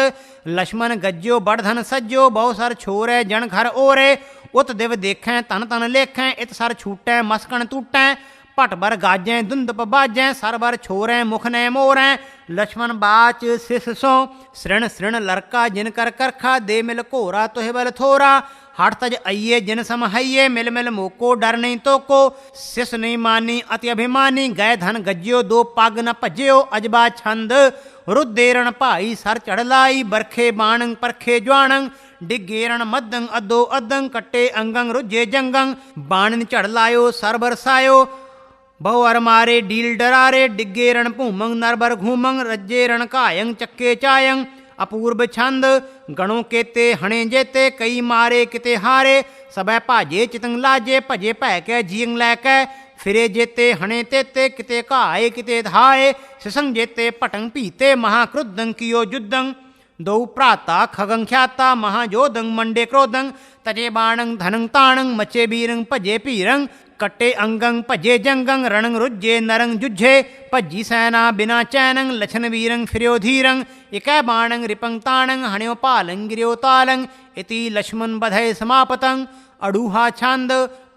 लक्ष्मण गज्यो बड़धन सज्जो, बहु सर छोरे जन घर ओरे, उत दिव देखें तन तन लेखें, इत सर छूटें मस्कण टूटें, पट बर गाजें दुंदप बाजें, सर बर छोरें मुख ने मोरें, लक्ष्मण बाच सिस सो, सृण सृण लड़का जिन कर करखा, दे मिल घोरा तुहे बल थोरा, हठ तज अइये जिन सम हइये, मिल मिल मोको डर नहीं तो को, सिस नहीं मानी अति अभिमानी, गए धन गज्यो दो पग न भज्यो, अजबा छंद रुद्देरण भाई सर चढ़ लाई, बरखे बाणंग परखे ज्वाणंग, डिगेरण मदंग अदो अदंग, कट्टे अंगंग रुझे जंगंग, बाणन चढ़ लायो सर बरसायो, बहु अर मारे डील डरारे, डिगे रण भूमंग नरबर घूमंग, रज्जे रण कायंग चक्के चायंग, अपूर्व छंद गणों केते हणे जेते, कई मारे किते हारे, सबै भाजे चितंग लाजे, भजे भै के जींग लैके, फिरे जेते हणे तेते, किते घाए किते धाए, सिसंग जेते पटंग पीते, महाक्रुद्धंग कियो युद्धंग, दो प्राता खगंग ख्याता, महाजोदंग मंडे क्रोधंग, तजे बाणंग धनंग ताणंग, मचे बीरंग भजे पीरंग, कट्टे अंगंग भजे जंगंग, रणंग रुज्जे नरंग जुझे, भज्जी सेना बिना चैनंग, लछन वीरंग फिर्यो धीरंग, इकै बाणंग रिपंग ताणंग, हण्यो पालंग गिर्यो तालंग, इति लक्ष्मण बधय समापतंग। अड़ूहा छंद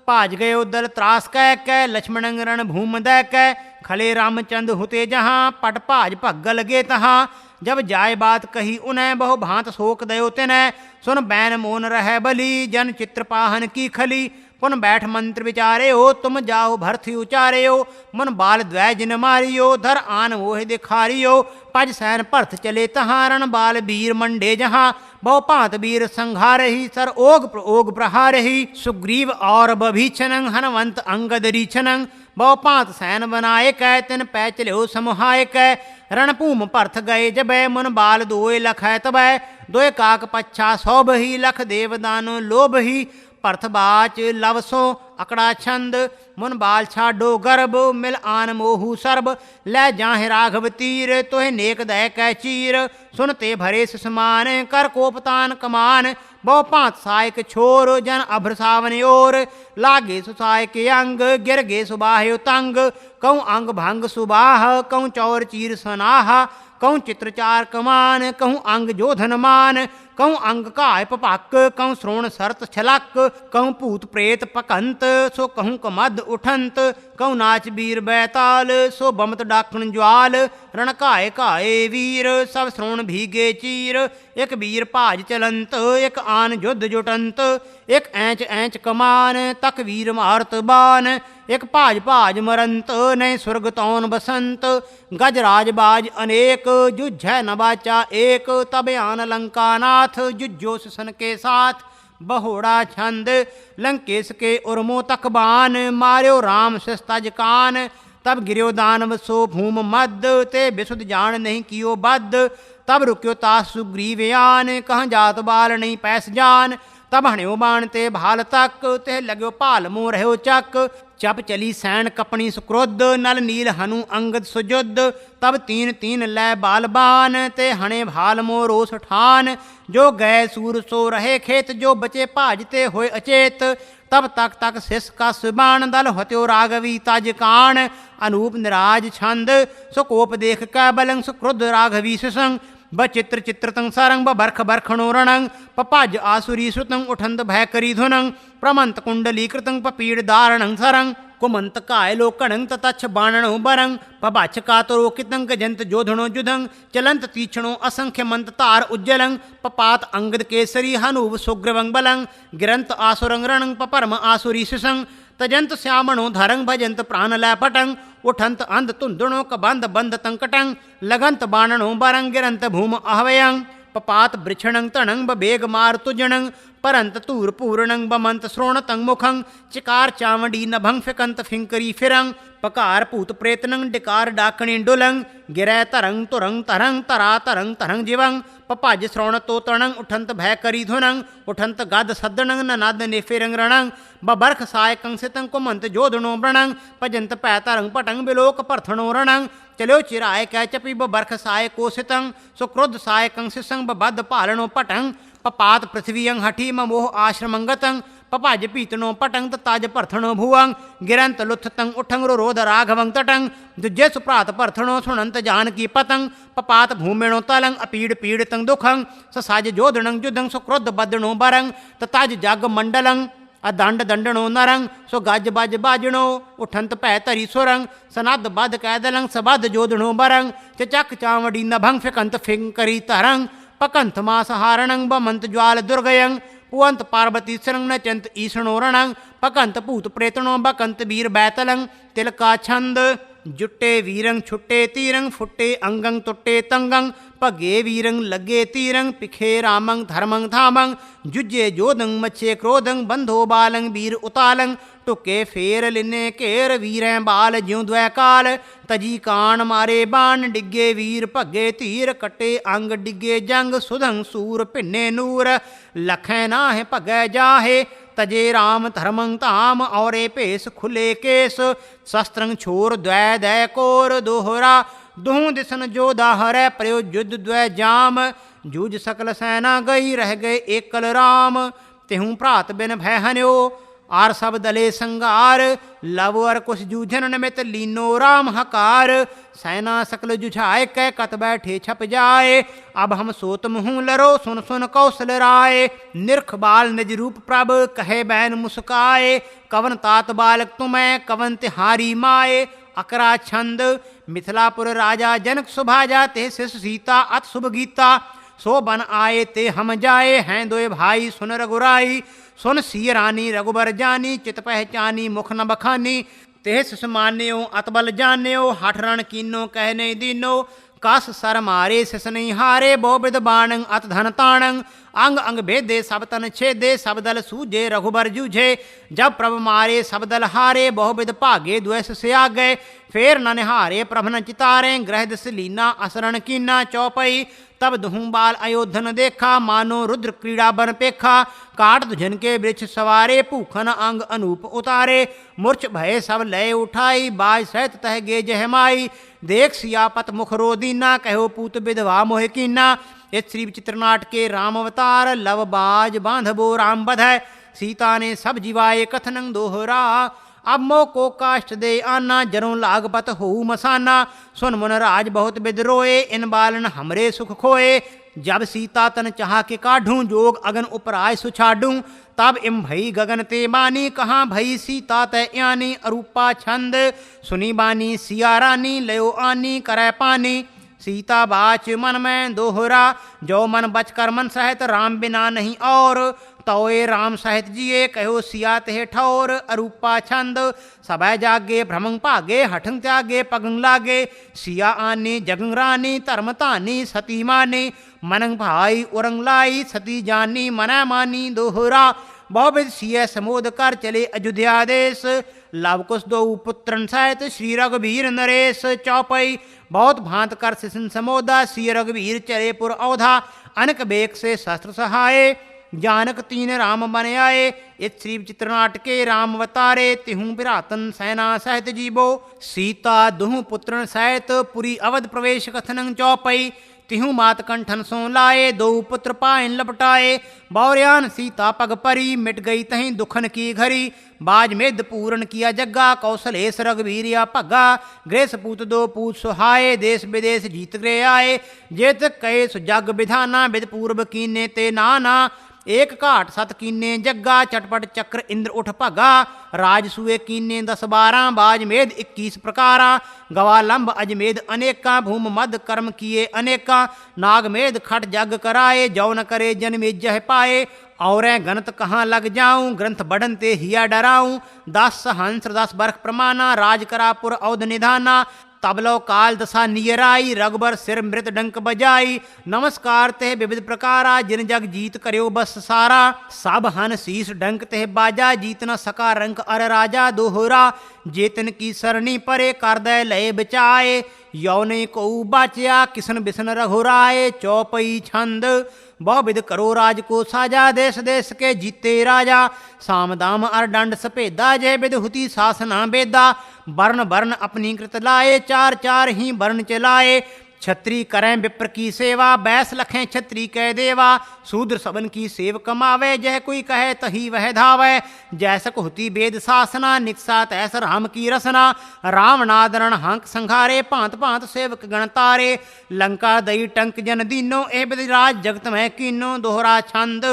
भाज गयो दल त्रास कह कै, लक्ष्मणंग रण भूम दै कै, खले रामचंद हुते जहाँ, पट भाज भग्ग लगे तहाँ, जब जाय बात कही उन्हें, बहु भांत शोक दयो तिन्ह, सुन बैन मोन रह बली, जन चित्रपाहन की खली, पुन बैठ मंत्र विचारे हो, तुम जाओ भरथी उचारे हो, मन बाल द्वै जिन मारियो, धर आन मोह दिखारियो, पज सैन भरत चले तहाँ, रण बाल वीर मंडे जहाँ, बहु भांत वीर संघारही, सर ओग प्रहारही, सुग्रीव और बभीषणंग, हनुमंत अंगद रीछनंग, बहु भांत सैन बनाए कै, तिन पै चल्यो समुहाय कै, रणभूम भरत गए जबै, मुन बाल दोए लख है तबै, दोए काक पच्छा सौबही, लख देवदानो लोभही, भरत बाच लवसो। अकड़ा छंद मुन बाल छाडो गर्भ, मिल आन मोहू सर्ब, लै जाहि राघव तीर, तोहे नेक दय कै चीर, सुनते भरे समान, कर कोपतान कमान, बहु भांत सायक छोर, जन अभ्र सावन ओर, लागे सुसाय के अंग, गिर गे सुबाह्यो तंग, कहूँ अंग भंग सुबाह, कहूँ चौर चीर सनाह, कहूँ चित्रचार कमान, कहूँ अंग जोधन मान, कहूँ अंग काय पपक, कहूँ श्रोण सरत छलक, कहूँ भूत प्रेत पकंत, सो कहूँ कमद उठंत, कहूँ नाच बीर बैताल, सो बमत डाकण ज्वाल, रण काय काय वीर, सब श्रोण भीगे चीर, एक वीर भाज चलंत, एक आन युद्ध जुटंत, एक ऐंच ऐंच कमान, तक वीर मारत बान, एक भाज भाज मरंत, नए स्वर्ग तौन बसंत, गज राजबाज अनेक, जुझै न बाचा एक, तब आन लंकानाथ, जुझो सन के साथ। बहोड़ा छंद लंकेश के उर्मो तक बान, मार्यो राम शिस्तज कान, तब गिर्यो दानव सो भूम मद, ते बिसुद जान नहीं कियो बद, तब रुक्यो तास सुग्रीवयान, कहाँ जात बाल नहीं पैस जान, तब हण्यो बाण ते भाल तक, ते लग्यो पाल मोह रह्यो चक, चप चली सैन कपणी सुक्रोध, नल नील हनु अंगद सुजुद्ध, तब तीन तीन लै बाल बान, ते हणे भाल मोह रोस ठान, जो गए सूर सो रहे खेत, जो बचे भाजते होए अचेत, तब तक तक शिष का सुबाण, दल हत्यो राघवी तज कान। अनूप निराज छंद सुकोप देख कै बलंग, सुक्रुद्ध राघवी सुसंग, बचित्र चित्रतं सरंग बरख बरखणो रणंग पपाज आसुरी श्रुतं उठंत भय करी धुनं प्रमंत कुंडलीकृतं पपीड़ दारणं सरंग कुमंत कायलो कणंग ततच्छ बाणणो बरंग पबाछ कातरो कितंग जंत जोधणो जुधंग चलंत तीक्षणो असंख्य मंत तार उज्जलंग पपात अंगद केसरी हनुव सुग्रवंग बलंग गिरंत आसुरंग रणंग पपरम आसुरी सुसंग तजंत श्यामणो धरंग भजंत प्राणलय पटंग उठंत अंध तुंदुणो कबंध बंध तंकटंग लगंत बाणणो बरंग गिरंत भूम अहवयंग पपात वृक्षणंग तणंग बेग मार तुजणंग परंत तूर पूर्णंग बमंत श्रोणतंग मुखंग चिकार चावडी नभंग फिकंत फिंकरी फिरंग पकार पूत प्रेतनंग डिकार डाकणी डुलंग गिरय तरंग तुरंग तरंग तरा तरंग तरंग जीवंग पपाज श्रोण तो तणंग उठंत भय करी धुनंग उठंत गद सद्दणंग ननाद निफिरंग रणंग बबरख साय कंसितंग कुमंत जोधणो ब्रणंग पजंत पैतरंग पटंग बिलोक परथणो रणंग चलो चिराय कै चपी बरख साय कोसितंग सुक्रोध साय कंसिसंग बबद्ध पालनो पटंग पपात पृथ्वीयंग हठी मोह आश्रमंगतंग पपाज पीतनो पटंग ताज परथणो भुवंग गिरंत लुत्थतंग उठंग रोध राघवंग तटंग दुज्जे सुप्रात परथणो सुनंत जानकी पतंग पपात भूमिणो तलंग अपीड़ पीड़तंग दुखंग ससाज जोधणंग जुधंग सुक्रोध बदणो बरंग तताज जाग मंडलंग अदंड दंडणो नरंग सो गज बज बाजणो उठंत पै तरी सुरंग सनद बद कैदलंग सबद जोधणो बरंग चचक चावड़ी नभंग फिकंत फिंकरी तरंग पकंथ मास हारणंग बमंत ज्वाल दुर्गयंग पुअंत पार्वती सरंग नचंत ईसणो रणंग पकंत पूत प्रेतणो बकंत वीर बैतलंग तिलका छंद जुट्टे वीरंग छुट्टे तीरंग फुट्टे अंगंग तुट्टे तंगंग पगे वीरंग लगे तीरंग पिखे रामंग धर्मंग धामंग जुज्जे जोदंग मच्छे क्रोधंग बंधो बालंग वीर उतालंग टुके फेर लिने केर वीरें बाल ज्यों द्वै काल तजी कान मारे बाण डिगे वीर भगे तीर कटे अंग डिगे जंग सुधंग सूर भिन्ने नूर लखै नाहे भगै जाहे तजे राम धर्मंग धाम औरे भेस खुले केस शस्त्रंग छोर द्वै दै कोर दोहरा दुहूं दिसन जोधा हरै प्रयो युद्ध द्वै जाम जूझ सकल सेना गई रह गए एकल राम तिहूं भ्रात बिन भय हन्यो आर सब दले संगार लव अर कुछ जूझन निमित लीनो राम हकार सेना सकल जुझाए कै कत बैठे छप जाए अब हम सोत मुँह लरो सुन सुन कौशल राय निरख बाल निज रूप प्रभ कहे बैन मुस्काए कवन तात बालक तुम्हें कवन तिहारी माए अकरा छंद मिथिलापुर राजा जनक सुभाजा ते शिष सीता अत शुभ गीता सो बन आए ते हम जाए हैं दोए भाई सुन रघुराई सुन सिय रानी रघुबर जानी चित पहचानी मुख न बखानी ते शिष मान्यो अतबल जान्यो हठ रण कीनो कह नहीं दीनो कस सर मारे शिष नहीं हारे बहुविध बाणंग अत धन ताणंग अंग अंग भेदे सब तन छेदे सब दल सूझे रघुबर जूझे जब प्रभ मारे सब दल हारे बहुविध भागे द्वैस से आ गए फेर न निहारे प्रभ न चितारे ग्रह दिस लीना असरण कीना चौपई तब दुहूं बाल अयोधन देखा मानो रुद्र क्रीड़ा बन पेखा काट दुझन के वृक्ष सवारे भूखन अंग अनूप उतारे मूर्छ भय सब लय उठाई बाज सहित तह गे जहमाई देख सियापत मुख रोदीना कहो पूत विधवा मोह कीना इस श्री विचित्र नाटके राम अवतार लव बाज बांधबो राम बधय सीता ने सब जीवाए कथनंग दोहरा अब मो को काष्ट दे आना जरों लागपत हो मसाना सुन मुन राज बहुत बिद्रोए इन बालन हमरे सुख खोए जब सीता तन चाह के काढूं जोग अगन उपराय सुछाडूं तब इम भई गगन ते बानी कहाँ भई सीता तय यानी अरूपा छंद सुनी बानी सिया रानी लयो आनी करय पानी सीता बाच मन में दोहरा जो मन बचकर मन सहित राम बिना नहीं और तोए राम सहित जिए कहो सिया तेह ठौर अरूपा छंद सबै जागे भ्रमंग भागे हठंग त्यागे पगंग लागे सिया आनी जगंग रानी धर्म तानी सती मानी मनंग भाई उरंग लाई सती जानी मना मानी दोहरा बहुविध सिय समोद कर चले अयोध्या देश लव कुश दो पुत्रन सहित श्री रघुवीर नरेश चौपई बहुत भांत कर सिसन समोदा सिय रघुवीर चले पुर औधा अनक बेक से शस्त्र सहाय जानक तीन राम बन आए इस श्री विचित्र नाटके राम अवतारे तिहूं बिरातन सेना सहित जीवो सीता दुहूं पुत्रन सहित पुरी अवध प्रवेश कथनं चौपई तिहूं मात कंठन सो लाए दो पुत्र पायन लपटाए बौरियान सीता पग परी मिट गई तहीं दुखन की घरी बाज मेद पूरन किया जग्गा, कौशलेश रघुवीरिया भग्गा, गृह सपूत दो पूत सुहाए, देश विदेश जीत गृह आए, जेत कहे सुजग विधाना, विद पूर्व कीने ते नाना, एक घाट सत कीने जग्गा, चटपट चक्र इंद्र उठ भगा, राजसूए कीने 10-12, बाज मेद 21 प्रकारा, गवालंब अजमेद अनेका, भूम मद कर्म किए अनेका, नागमेद खट जग कराए, जौ न करे जन्मे जह पाए, और गणत कहाँ लग जाऊं, ग्रंथ बढ़न ते हिया डराऊं, 10 हंस 10 बरख प्रमाना, राज करापुर औध निधाना, तबलो काल दशा नियराई, रघुबर सिर मृत डंक बजाई, नमस्कार ते विविध प्रकारा, जिन जग जीत करो बस सारा, सब हन शीस डंक ते बाजा, जीत न सका रंक अर राजा, दोहरा जेतन की सरणी परे, कर दे लय बचाए, यौने को बाचिया, किसन बिसन रघुराए, चौपई छंद बहुविध करो राज को साजा, देश देश के जीते राजा, साम दाम अर दंड सपेदा, जय विद हुति सासना बेदा, वर्ण वर्ण अपनी कृत लाए, 4 ही वर्ण चलाए, छत्री करें विप्र की सेवा, 22 लखें छत्री कह देवा, शूद्र सबन की सेव कमावे, जह कोई कहे तही वह धावे, जैसक हुति वेद शासना, निक्सा तैस राम की रसना, राम नादरण हंक संघारे, भांत भांत सेवक गण तारे, लंका दई टंक जन दीनो, ए बिदराज जगत में कीनो, दोहरा छंद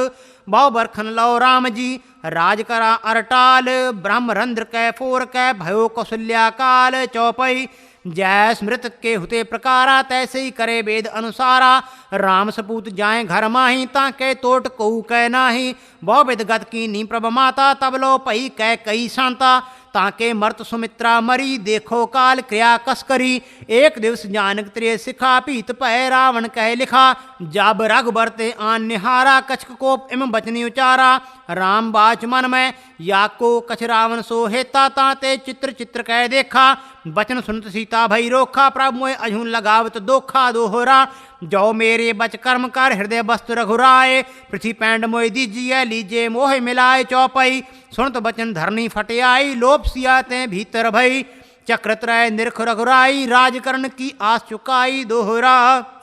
बहु बरखन लो राम जी, राज करा अरटाल, ब्रह्म रंध्र कै फोर कै, भयो कौशल्या काल, चौपई जय स्मृत के हुते प्रकारा, तैसे ही करे वेद अनुसारा, राम सपूत जाए घर माही, ताके तोट कऊ कै नाही, बहु विद गत की नी प्रभ माता, तब लो पई कै कई शांता, ताके मर्त सुमित्रा मरी, देखो काल क्रिया कस्करी, एक दिवस जानक त्रे सिखा, पीत पै रावण कह लिखा, जब रघुबर ते आन निहारा, कछक कोप एवं बचनी उचारा, राम बाच मन में याको कछ रावण सो हेता, ताते चित्र चित्र कह देखा, बचन सुनत सीता भई रोखा, प्रभु मोय अझून लगावत दोखा, दोहरा जो मेरे बच कर्म कर, हृदय वस्तु रघुराए, पृथ्वी पैंड मोय दीजिए, लीजे मोह मिलाए, चौपई सुनत बचन धरनी फटे आई, लोभ सियाते भीतर भई, चक्रत्रय निरख रघुराई, राजकरण की आस चुकाई, दोहरा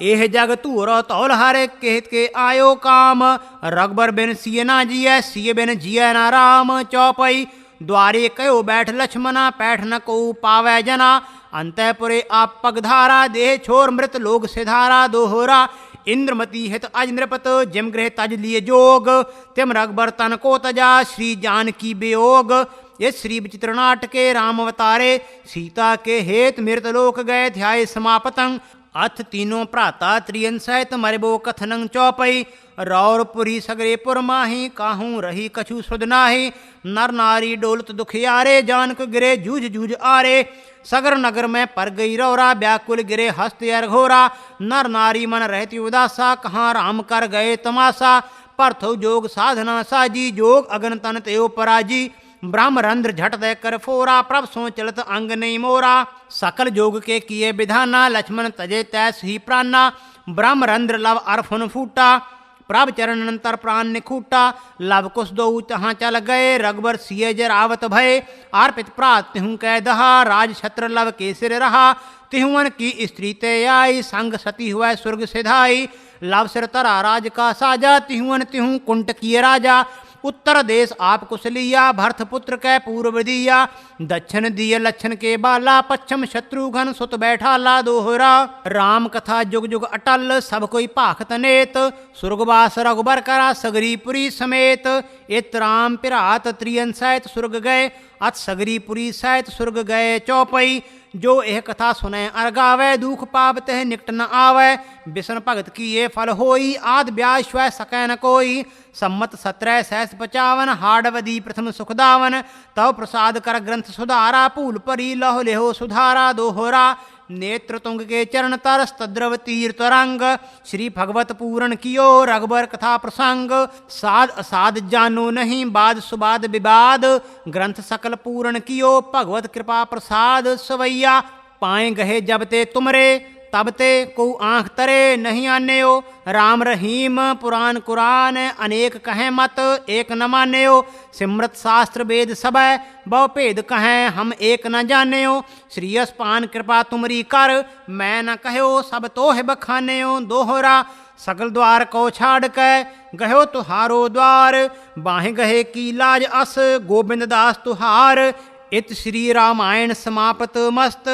एह जग तूर तौल हरे, कहत के आयो काम, रघुबर बिन सिय ना जिय, सिय बिन जिय ना राम, चौपई द्वारे कयो बैठ लक्ष्मणा, पैठ न को पावै जना, अंतपुरे आप पगधारा, देह छोर मृत लोग सिधारा, दोहरा इंद्रमती हित अज नृपत, जिम गृह तज लिए जोग, तिम रघुबर तन को तजा, श्री जानकी वियोग, ये श्री विचित्र नाटके राम अवतारे, सीता के हेत मृत लोक गए, ध्याय समापतंग, अथ तीनों प्राता त्रियन सहित मरबो कथनं, चौपई रौरपुरी सगरे पुर माही, काहूँ रही कछु सुध नाही, नर नारी डोलत दुखियारे, जानक गिरे जूझ जूझ आरे, सगर नगर में पर गई रौरा, व्याकुल गिरे हस्त घोरा, नर नारी मन रहती उदासा, कहाँ राम कर गए तमाशा, परथो जोग साधना साजी, जोग अगन तन त्यो पराजी, ब्रह्म रंध्र झट दे कर फोरा, प्रभ सो चलत अंग नहीं मोरा, सकल जोग के किए विधाना, लक्ष्मण तजे तैस ही प्राणा, ब्रह्म रंध्र लव अरफुन फूटा, प्रभ चरण अंतर प्राण निखूटा, लव कुश दो तहाँ चल गए, रघुबर सिय जरावत भय, अर्पित प्रात तिहु कह दहा, राज छत्र लव के सिर रहा, तिहुवन की स्त्री ते आई, संग सती हुआ स्वर्ग सिधाई, लव सिर तरा राज का साजा, तिहुवन तिहु कुंट किए राजा, उत्तर देश आप कुशलिया, भरत पुत्र कै पूर्व दिया, दक्षिण दिय लक्षण के बाला, पश्चिम शत्रुघ्न सुत बैठाला, दोहरा राम कथा जुग जुग अटल, सब कोई पाखत नेत, सुर्गवास रघुबर करा सगरीपुरी समेत, इत राम पिरात त्रियन सहित सुर्ग गए, अत सगरीपुरी सहित सुर्ग गए, चौपई जो यह कथा सुने अरगावे, दुख पाप तह निकट न आवे, बिसन भगत की ये फल होई, आद ब्याज स्वय सकै न कोई, सम्मत 17 सहस 55, हाडवदी प्रथम सुखदावन, तव प्रसाद कर ग्रंथ सुधारा, भूल परी लहो लेहो सुधारा, दोहरा नेत्र तुंग के चरण तरस, तद्रव तीर तरंग, श्री भगवत पूरण कियो, रघुबर कथा प्रसंग, साध असाध जानो नहीं, बाद सुबाद विवाद, ग्रंथ सकल पूरण कियो, भगवत कृपा प्रसाद सवैया, पाए गहे जब ते तुमरे, तब ते को आँख तरे नहीं आन्यो, राम रहीम पुराण कुरान, अनेक कहें मत एक न मान्यो, सिमृत शास्त्र वेद सबय, बहु भेद कहें हम एक न जान्यो, श्रीयस पान कृपा तुमरी कर, मैं न कहो सब तो है बखान्यो, दोहरा सकल द्वार को छाड़ कै गयो तुहारो द्वार, बाहें गहे की लाज अस गोविंद दास तुहार। इत श्री रामायण समाप्त मस्त।